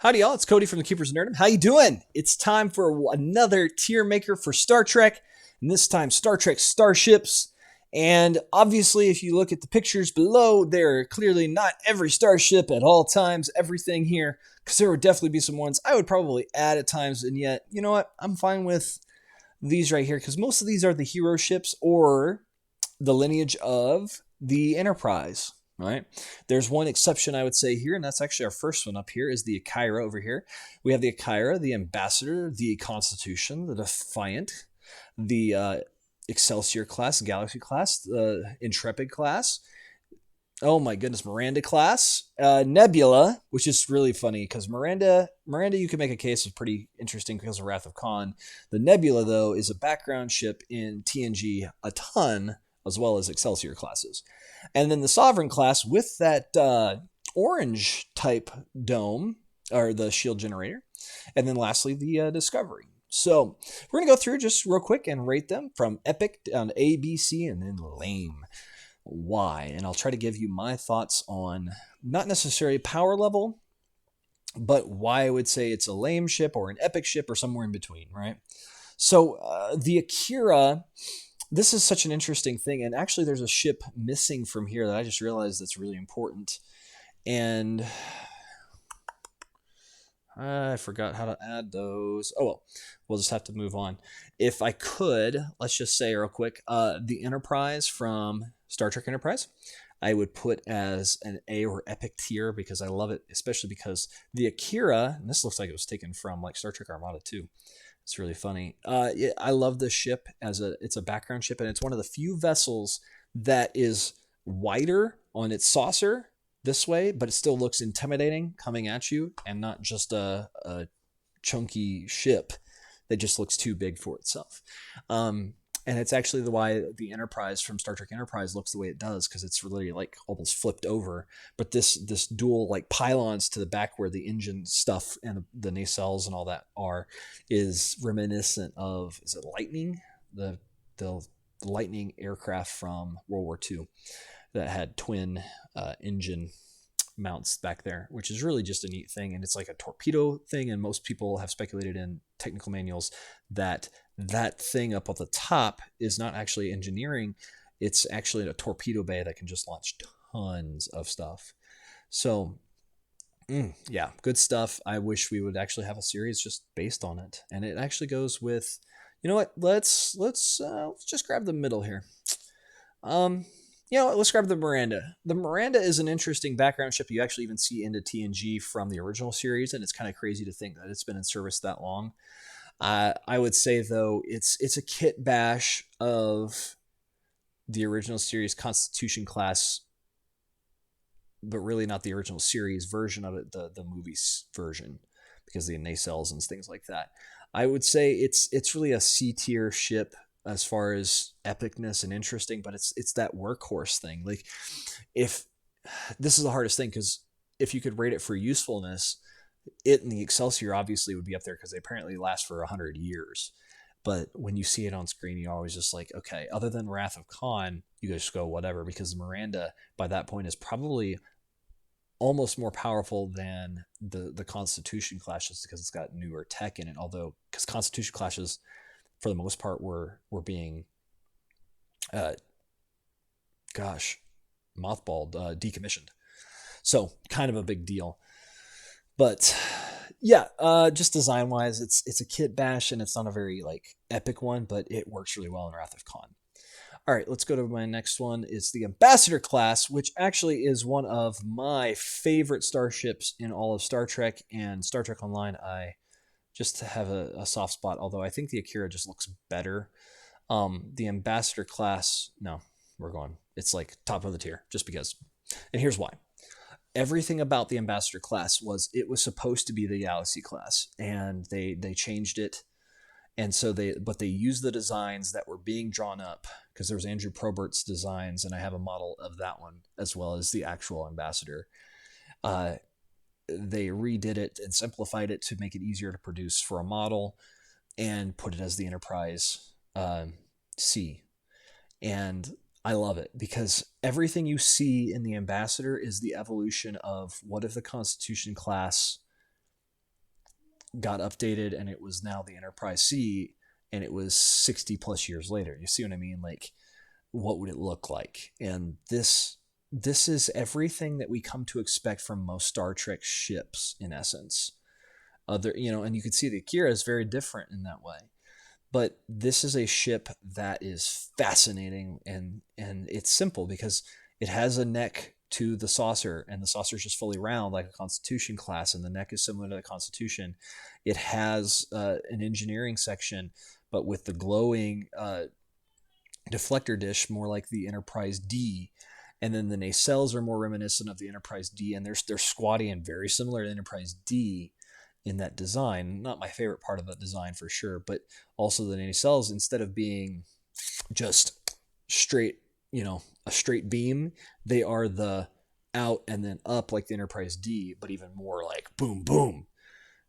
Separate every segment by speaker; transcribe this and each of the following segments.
Speaker 1: Howdy, y'all. It's Cody from the Keepers of Nerdom. How you doing? It's time for another tier maker for Star Trek, and this time Star Trek Starships. And obviously, if you look at the pictures below, there are clearly not every starship at all times, everything here, because there would definitely be some ones I would probably add at times, and yet, you know what? I'm fine with these right here, because most of these are the hero ships or the lineage of the Enterprise. Right. There's one exception I would say here, and that's actually our first one up here, is the Akira over here. We have the Akira, the Ambassador, the Constitution, the Defiant, the Excelsior class, Galaxy class, the Intrepid class. Oh my goodness, Miranda class, Nebula, which is really funny because Miranda, you can make a case is pretty interesting because of Wrath of Khan. The Nebula though is a background ship in TNG a ton, as well as Excelsior classes. And then the Sovereign class with that orange type dome, or the shield generator. And then lastly, the Discovery. So we're going to go through just real quick and rate them from epic down to A, B, C, and then lame. Why? And I'll try to give you my thoughts on not necessarily power level, but why I would say it's a lame ship or an epic ship or somewhere in between, right? So the Akira, this is such an interesting thing. And actually, there's a ship missing from here that I just realized that's really important. And I forgot how to add those. Oh, well, we'll just have to move on. If I could, let's just say real quick, the Enterprise from Star Trek Enterprise, I would put as an A or epic tier because I love it, especially because the Akira, and this looks like it was taken from like Star Trek Armada too. It's really funny. I love this ship it's a background ship, and it's one of the few vessels that is wider on its saucer this way, but it still looks intimidating coming at you, and not just a chunky ship that just looks too big for itself. And it's actually why the Enterprise from Star Trek Enterprise looks the way it does, because it's really like almost flipped over. But this dual like pylons to the back where the engine stuff and the nacelles and all that are is reminiscent of, is it Lightning? The Lightning aircraft from World War II that had twin engine mounts back there, which is really just a neat thing. And it's like a torpedo thing, and most people have speculated in technical manuals that thing up at the top is not actually engineering, it's actually a torpedo bay that can just launch tons of stuff. So yeah, good stuff. I wish we would actually have a series just based on it, and it actually goes with, you know what, let's just grab the middle here. Let's grab the Miranda. The Miranda is an interesting background ship. You actually even see into TNG from the original series, and it's kind of crazy to think that it's been in service that long. I would say, though, it's a kit bash of the original series Constitution class, but really not the original series version of it, the movie's version, because of the nacelles and things like that. I would say it's really a C tier ship as far as epicness and interesting, but it's that workhorse thing. Like, if this is the hardest thing, because if you could rate it for usefulness, it and the Excelsior obviously would be up there because they apparently last for 100 years. But when you see it on screen, you're always just like, okay, other than Wrath of Khan, you just go whatever, because Miranda by that point is probably almost more powerful than the Constitution clashes, because it's got newer tech in it. Although, because Constitution clashes for the most part were being mothballed, decommissioned. So kind of a big deal. But yeah, just design wise, it's a kit bash, and it's not a very like epic one, but it works really well in Wrath of Khan. All right, let's go to my next one. It's the Ambassador class, which actually is one of my favorite starships in all of Star Trek and Star Trek Online. I just have a soft spot, although I think the Akira just looks better. The Ambassador class, no, it's like top of the tier, just because. And here's why. Everything about the Ambassador class was supposed to be the Galaxy class, and they changed it. And so they used the designs that were being drawn up, because there was Andrew Probert's designs, and I have a model of that one as well as the actual Ambassador. They redid it and simplified it to make it easier to produce for a model, and put it as the Enterprise C. And I love it, because everything you see in the Ambassador is the evolution of what if the Constitution class got updated and it was now the Enterprise C, and it was 60 plus years later. You see what I mean? Like, what would it look like? And this is everything that we come to expect from most Star Trek ships, in essence. Other, and you can see the Akira is very different in that way. But this is a ship that is fascinating, and it's simple because it has a neck to the saucer, and the saucer is just fully round like a Constitution class, and the neck is similar to the Constitution. It has an engineering section, but with the glowing deflector dish, more like the Enterprise D. And then the nacelles are more reminiscent of the Enterprise D, and they're squatty and very similar to Enterprise D in that design. Not my favorite part of that design for sure, but also the nacelles, instead of being just straight, a straight beam, they are the out and then up like the Enterprise D, but even more like boom, boom,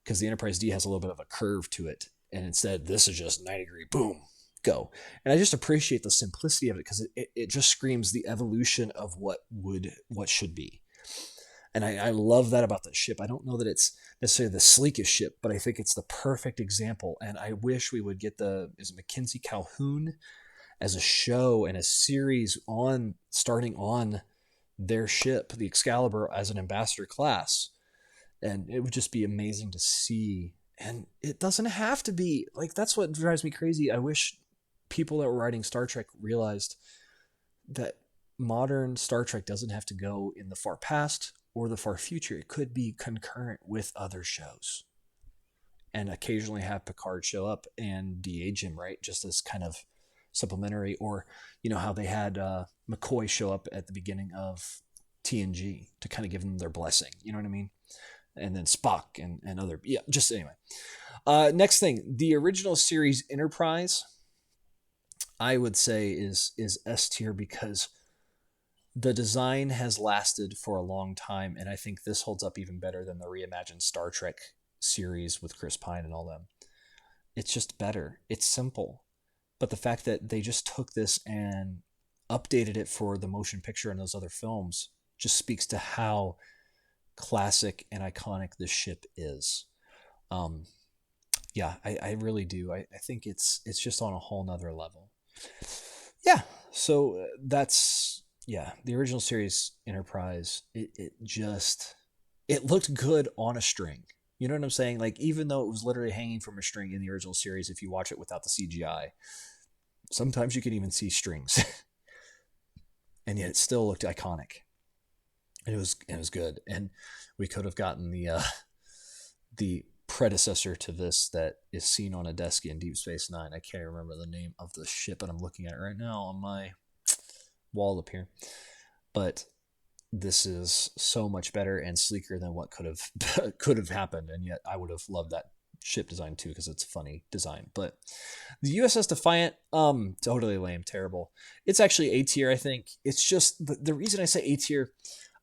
Speaker 1: because the Enterprise D has a little bit of a curve to it. And instead, this is just 90-degree boom, go. And I just appreciate the simplicity of it because it just screams the evolution of what should be. And I love that about the ship. I don't know that it's necessarily the sleekest ship, but I think it's the perfect example. And I wish we would get is it Mackenzie Calhoun as a show and a series starting on their ship, the Excalibur, as an ambassador class. And it would just be amazing to see. And it doesn't have to be like, that's what drives me crazy. I wish people that were writing Star Trek realized that modern Star Trek doesn't have to go in the far past or the far future. It could be concurrent with other shows, and occasionally have Picard show up and de-age him, right? Just as kind of supplementary, or how they had McCoy show up at the beginning of TNG to kind of give them their blessing. You know what I mean? And then Spock and other, just anyway. Next thing, the original series Enterprise, I would say is S tier because the design has lasted for a long time, and I think this holds up even better than the reimagined Star Trek series with Chris Pine and all them. It's just better. It's simple. But the fact that they just took this and updated it for the motion picture and those other films just speaks to how classic and iconic this ship is. I really do. I think it's just on a whole nother level. Yeah, so that's the original series Enterprise. It looked good on a string. You know what I'm saying? Like, even though it was literally hanging from a string in the original series, if you watch it without the CGI, sometimes you can even see strings, and yet it still looked iconic. It was good, and we could have gotten the predecessor to this that is seen on a desk in Deep Space Nine. I can't remember the name of the ship, but I'm looking at it right now on my wall up here. But this is so much better and sleeker than what could have happened, and yet I would have loved that ship design too because it's a funny design. But the USS Defiant, totally lame, terrible. It's actually A tier, I think. It's just the reason I say A tier,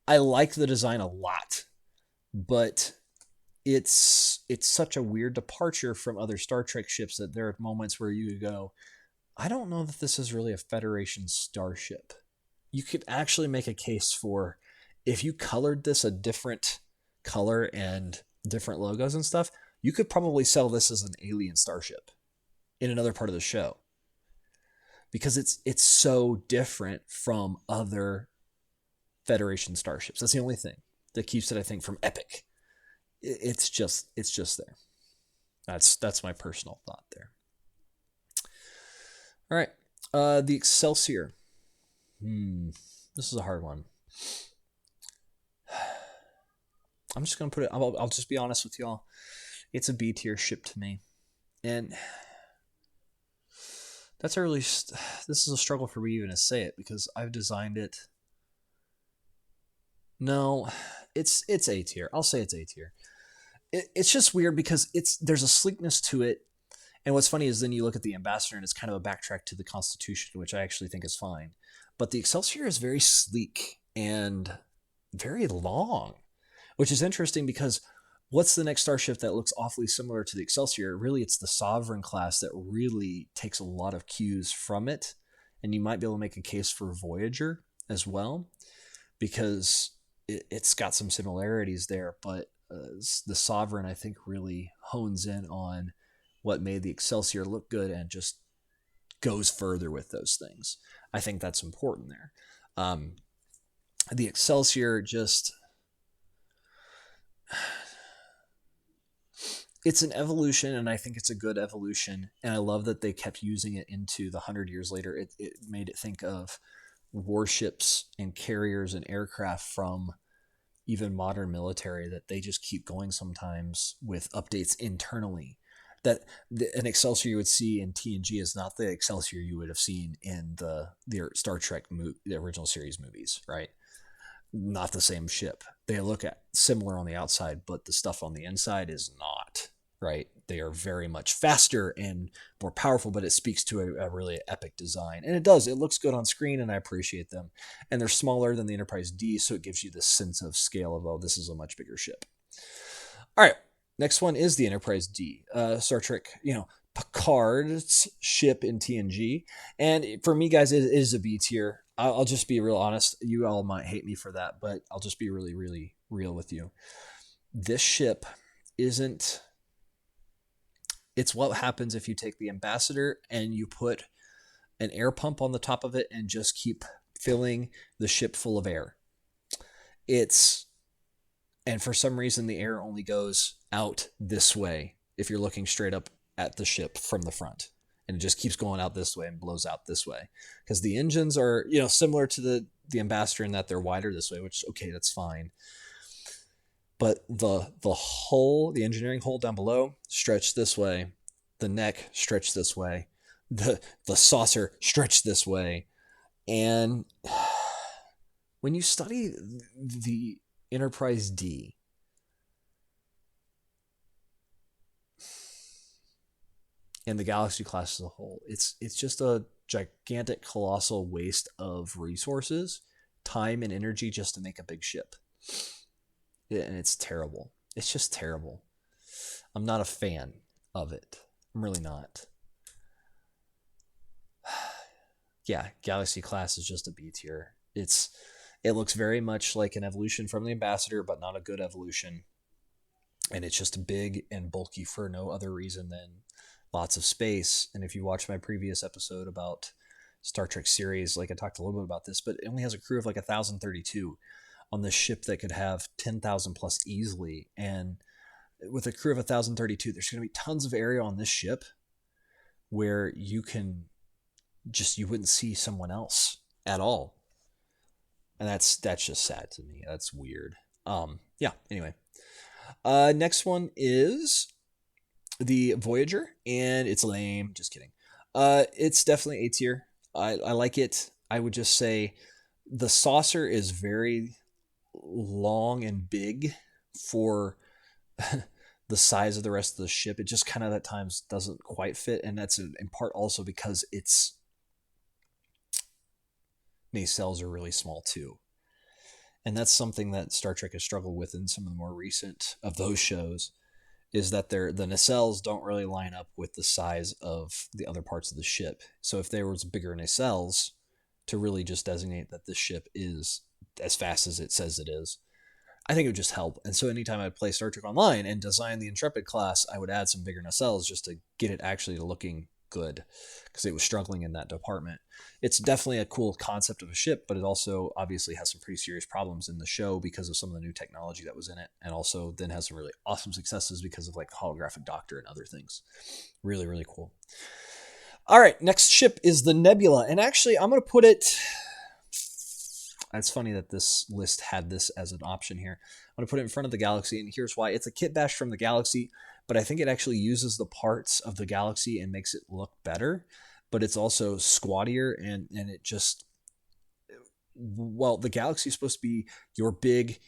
Speaker 1: I like the design a lot, but it's such a weird departure from other Star Trek ships that there are moments where you go, I don't know that this is really a Federation starship. You could actually make a case for, if you colored this a different color and different logos and stuff, you could probably sell this as an alien starship in another part of the show, because it's so different from other Federation starships. That's the only thing that keeps it, I think, from epic. It's just there. That's my personal thought there. All right, the Excelsior. This is a hard one. I'm just gonna put it. I'll just be honest with y'all. It's a B tier ship to me, and that's a really. This is a struggle for me even to say it because I've designed it. No, it's A tier. I'll say it's A tier. It's just weird because there's a sleekness to it, and what's funny is then you look at the Ambassador and it's kind of a backtrack to the Constitution, which I actually think is fine. But the Excelsior is very sleek and very long, which is interesting because what's the next starship that looks awfully similar to the Excelsior? Really, it's the Sovereign class that really takes a lot of cues from it, and you might be able to make a case for Voyager as well because it's got some similarities there, but the Sovereign, I think, really hones in on what made the Excelsior look good and just goes further with those things. I think that's important there. The Excelsior just, it's an evolution, and I think it's a good evolution. And I love that they kept using it into the 100 years later. It made it think of warships and carriers and aircraft from even modern military, that they just keep going sometimes with updates internally. That an Excelsior you would see in TNG is not the Excelsior you would have seen in the Star Trek the original series movies, right? Not the same ship. They look at similar on the outside, but the stuff on the inside is not, right? They are very much faster and more powerful, but it speaks to a really epic design. And it does. It looks good on screen, and I appreciate them. And they're smaller than the Enterprise D, so it gives you this sense of scale of, oh, this is a much bigger ship. All right. Next one is the Enterprise D. Star Trek, Picard's ship in TNG. And for me, guys, it is a B tier. I'll just be real honest. You all might hate me for that, but I'll just be really, really real with you. This ship isn't... It's what happens if you take the Ambassador and you put an air pump on the top of it and just keep filling the ship full of air. And for some reason, the air only goes out this way if you're looking straight up at the ship from the front. And it just keeps going out this way and blows out this way. Because the engines are, similar to the Ambassador in that they're wider this way, which, okay, that's fine. But the hull, the engineering hull down below, stretched this way. The neck stretched this way. The saucer stretched this way. And when you study the Enterprise D, and the Galaxy class as a whole, it's just a gigantic, colossal waste of resources, time, and energy just to make a big ship. And it's terrible. It's just terrible. I'm not a fan of it. I'm really not. Yeah, Galaxy class is just a B tier. It looks very much like an evolution from the Ambassador, but not a good evolution. And it's just big and bulky for no other reason than lots of space. And if you watch my previous episode about Star Trek series, I talked a little bit about this, but it only has a crew of 1,032 on this ship that could have 10,000 plus easily. And with a crew of 1,032, there's going to be tons of area on this ship where you wouldn't see someone else at all. And that's just sad to me. That's weird. Yeah, anyway. Next one is the Voyager, and it's lame. Just kidding. It's definitely A tier. I like it. I would just say the saucer is very long and big for the size of the rest of the ship. It just kind of at times doesn't quite fit, and that's in part also because its nacelles are really small too. And that's something that Star Trek has struggled with in some of the more recent of those shows, is that the nacelles don't really line up with the size of the other parts of the ship. So if there was bigger nacelles to really just designate that this ship is as fast as it says it is, I think it would just help. And so anytime I'd play Star Trek Online and design the Intrepid class, I would add some bigger nacelles just to get it actually looking good, because it was struggling in that department. It's definitely a cool concept of a ship, but it also obviously has some pretty serious problems in the show because of some of the new technology that was in it, and also then has some really awesome successes because of the holographic doctor and other things. Really, really cool. All right, next ship is the Nebula, and actually I'm going to put it... It's funny that this list had this as an option here. I'm going to put it in front of the Galaxy, and here's why. It's a kit bash from the Galaxy, but I think it actually uses the parts of the Galaxy and makes it look better, but it's also squattier, and it just... Well, the Galaxy is supposed to be your big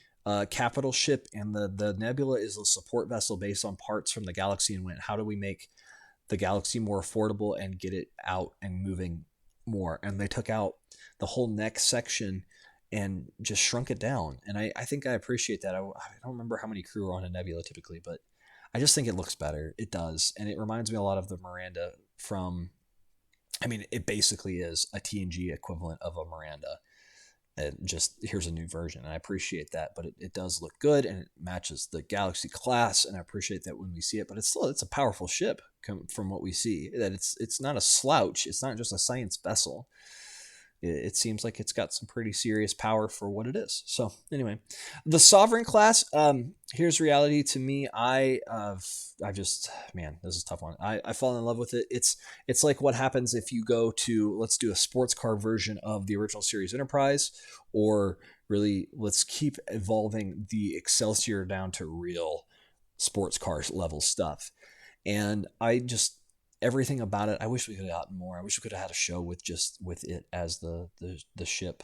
Speaker 1: capital ship, and the Nebula is a support vessel based on parts from the Galaxy, and went, how do we make the Galaxy more affordable and get it out and moving more? And they took out the whole neck section and just shrunk it down. And I think I appreciate that. I don't remember how many crew are on a Nebula typically, but I just think it looks better. It does. And it reminds me a lot of the Miranda from... it basically is a TNG equivalent of a Miranda. And just here's a new version, and I appreciate that. But it does look good, and it matches the Galaxy class, and I appreciate that when we see it. But it's a powerful ship from what we see. That it's not a slouch. It's not just a science vessel. It seems like it's got some pretty serious power for what it is. So anyway, the Sovereign class. Here's reality to me. I just, man, this is a tough one. I fall in love with it. It's like what happens if you go to, let's do a sports car version of the original series Enterprise, or really let's keep evolving the Excelsior down to real sports cars level stuff. And I just, everything about it, I wish we could have gotten more. I wish we could have had a show with it as the ship.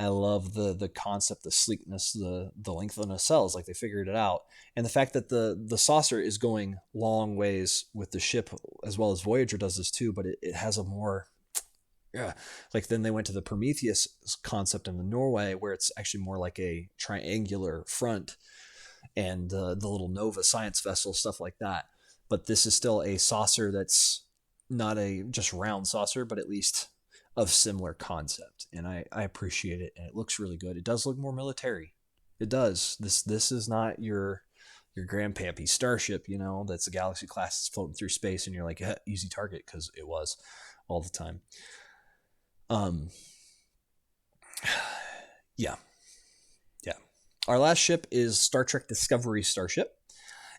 Speaker 1: I love the concept, the sleekness, the length of the nacelles, like they figured it out, and the fact that the saucer is going long ways with the ship, as well as Voyager does this too. But it has a more, yeah, like then they went to the Prometheus concept in the Norway, where it's actually more like a triangular front, and the little Nova science vessel, stuff like that. But this is still a saucer that's not a just round saucer, but at least of similar concept. And I appreciate it, and it looks really good. It does look more military. It does. This is not your grandpappy starship, that's a Galaxy class that's floating through space, and you're like, yeah, easy target, because it was all the time. Yeah. Yeah. Our last ship is Star Trek Discovery Starship.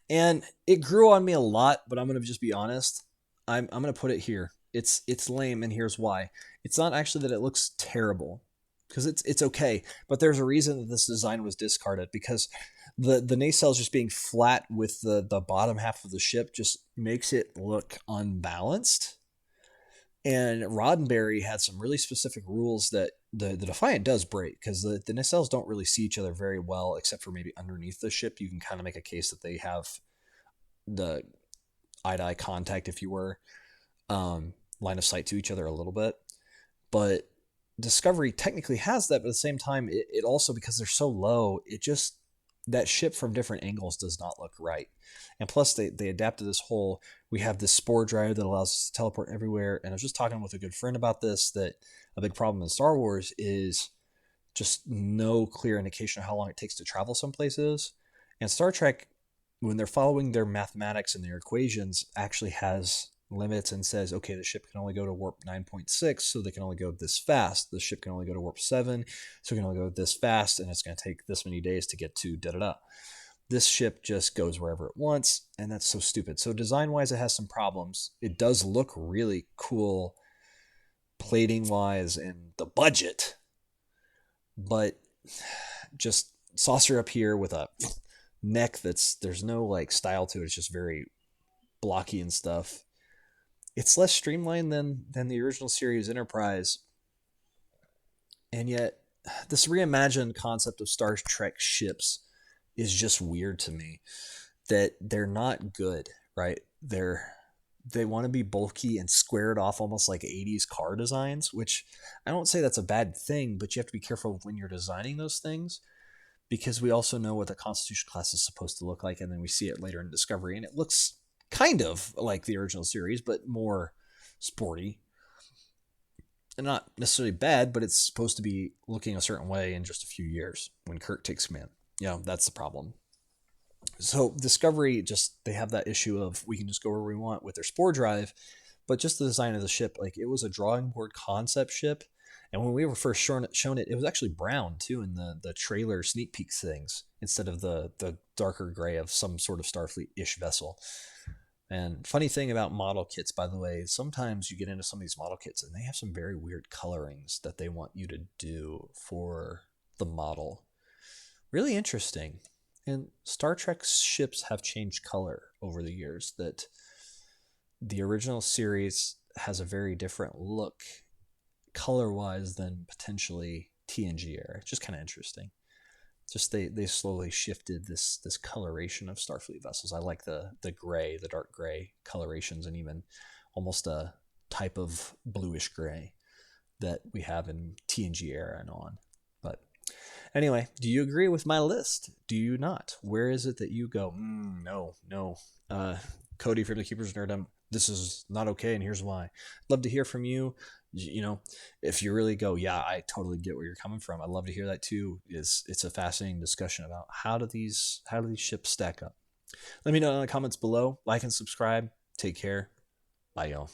Speaker 1: And it grew on me a lot, but I'm going to just be honest. I'm going to put it here. It's lame, and here's why. It's not actually that it looks terrible, because it's okay, but there's a reason that this design was discarded, because the nacelles just being flat with the bottom half of the ship just makes it look unbalanced. And Roddenberry had some really specific rules that the Defiant does break, because the nacelles don't really see each other very well, except for maybe underneath the ship. You can kind of make a case that they have the eye-to-eye contact, if you were, line of sight to each other a little bit. But Discovery technically has that, but at the same time, it also, because they're so low, it just, that ship from different angles does not look right. And plus, they adapted this whole, we have this spore drive that allows us to teleport everywhere. And I was just talking with a good friend about this, that a big problem in Star Wars is just no clear indication of how long it takes to travel some places. And Star Trek, when they're following their mathematics and their equations, actually has limits and says, okay, the ship can only go to warp 9.6, so they can only go this fast. The ship can only go to warp 7, so it can only go this fast, and it's going to take this many days to get to da-da-da. This ship just goes wherever it wants, and that's so stupid. So design-wise, it has some problems. It does look really cool plating-wise and the budget, but just saucer up here with a neck there's no like style to it. It's just very blocky and stuff. It's less streamlined than the original series Enterprise, and yet this reimagined concept of Star Trek ships is just weird to me. That they're not good, right? They want to be bulky and squared off, almost like 80s car designs, which I don't say that's a bad thing, but you have to be careful when you're designing those things, because we also know what the Constitution class is supposed to look like, and then we see it later in Discovery, and it looks kind of like the original series, but more sporty. And not necessarily bad, but it's supposed to be looking a certain way in just a few years when Kirk takes command. That's the problem. So Discovery, just, they have that issue of, we can just go where we want with their spore drive, but just the design of the ship, like, it was a drawing board concept ship. And when we were first shown it, it was actually brown too in the trailer sneak peek things, instead of the darker gray of some sort of Starfleet-ish vessel. And funny thing about model kits, by the way, sometimes you get into some of these model kits and they have some very weird colorings that they want you to do for the model. Really interesting. And Star Trek ships have changed color over the years. That the original series has a very different look color-wise than potentially TNG era. It's just kind of interesting. Just they slowly shifted this coloration of Starfleet vessels. I like the gray, the dark gray colorations, and even almost a type of bluish gray that we have in TNG era and on. But anyway, do you agree with my list? Do you not? Where is it that you go, no. Cody from the Keepers of Nerdom, this is not okay, and here's why. I'd love to hear from you. You know, if you really go, yeah, I totally get where you're coming from. I'd love to hear that too. It's a fascinating discussion about how do these ships stack up. Let me know in the comments below. Like and subscribe. Take care. Bye, y'all.